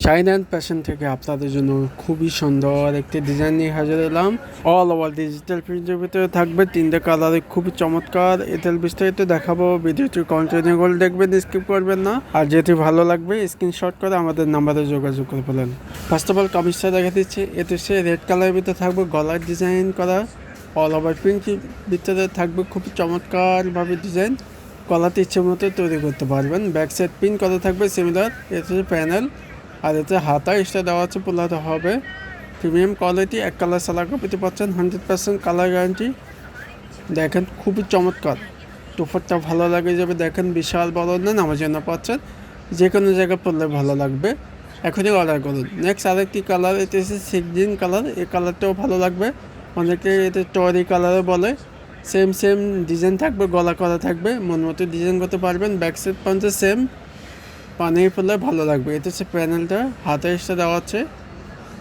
Shine and passion থেকে আপনাদের জন্য খুবই সুন্দর একটি ডিজাইন নিয়ে হাজির এলাম। অল ওভার ডিজিটাল প্রিন্টের ভিতরে থাকবে 3টে কালারে, খুবই চমৎকার। এটার বিস্তারিত দেখাবো, ভিডিওটি কন্টিনিউ করে দেখবেন, স্কিপ করবেন না। আর যেটি ভালো লাগবে স্ক্রিনশট করে আমাদের নাম্বারে যোগাযোগ করে ফেলেন। ফার্স্ট অফ অল কামিজটা দেখা দিচ্ছি, এতে সে রেড কালারের ভিতরে থাকবে, গলার ডিজাইন করা। অল ওভার প্রিন্টের ভিতরে থাকবে খুবই চমৎকারভাবে ডিজাইন, গলাতে ইচ্ছে মতো তৈরি করতে পারবেন। ব্যাক সাইড পিন করা থাকবে সিমিলার, এটা হচ্ছে প্যানেল। আর এতে হাতা এক্সট্রা দেওয়া আছে, পোলাতে হবে। প্রিমিয়াম কোয়ালিটি, এক কালার সালোয়ার কাপড়তে পাচ্ছেন, 100% কালার গ্যারান্টি। দেখেন খুবই চমৎকার, দুপাট্টা ভালো লাগে যাবে। দেখেন বিশাল বড় নেন, আমার জন্য পাচ্ছেন, যে কোনো জায়গায় পরলে ভালো লাগবে। এখনই অর্ডার করুন। নেক্সট আরেকটি কালার, এতে এসে সিগ্রিন কালার, এই কালারটাও ভালো লাগবে। অনেকে এতে টরি কালারও বলে। সেম ডিজাইন থাকবে, গলা করা থাকবে, মন মতো ডিজাইন করতে পারবেন। ব্যাক সাইড পাঞ্চে সেম পানির ফেলে ভালো লাগবে। এটা হচ্ছে প্যানেলটা, হাতে এসে দেওয়া আছে,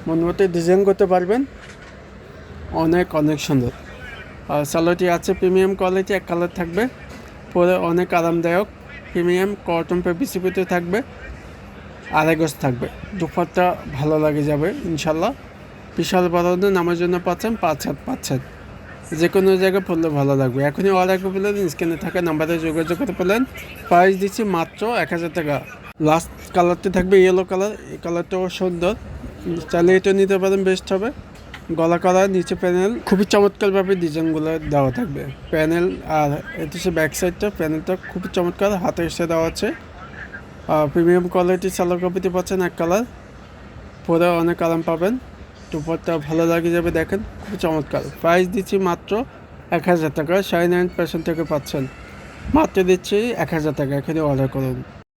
মন মতো ডিজাইন করতে পারবেন। অনেক সুন্দর। আর সালোয়ারটি আছে প্রিমিয়াম কোয়ালিটি, এক কালার থাকবে, পরে অনেক আরামদায়ক। প্রিমিয়াম কটন পেপিসিপিতে থাকবে, আড়াই গজ থাকবে। দুপাট্টা ভালো লাগে যাবে ইনশাল্লাহ। বিশাল বড় নামার জন্য পাচ্ছেন, 5 হাত পাচ্ছেন, যে কোনো জায়গায় পড়লে ভালো লাগবে। এখনই অর্ডার করে পেলেন, স্ক্রিনে থাকা নাম্বারে যোগাযোগ করতে পেলেন। প্রাইস দিচ্ছি মাত্র 1000 টাকা। লাস্ট কালারটি থাকবে ইয়েলো কালার, এই কালারটাও সুন্দর, চাইলে এটা নিতে পারেন, বেস্ট হবে। গলা করা, নিচে প্যানেল, খুবই চমৎকারভাবে ডিজাইনগুলো দেওয়া থাকবে। প্যানেল আর এটা হচ্ছে ব্যাক সাইডটা, প্যানেলটা খুবই চমৎকার, হাতে এসে দেওয়া আছে। প্রিমিয়াম কোয়ালিটির সালোয়ার কাপড়তে পাচ্ছেন, এক কালার, পরে অনেক আরাম পাবেন। দুপাট্টা ভালো লাগে যাবে, দেখেন খুব চমৎকার। প্রাইস দিচ্ছি মাত্র 1000 টাকা। শাইন অ্যান্ড প্যাশন থেকে পাচ্ছেন, মাত্র দিচ্ছি 1000 টাকা। এখানে অর্ডার করুন।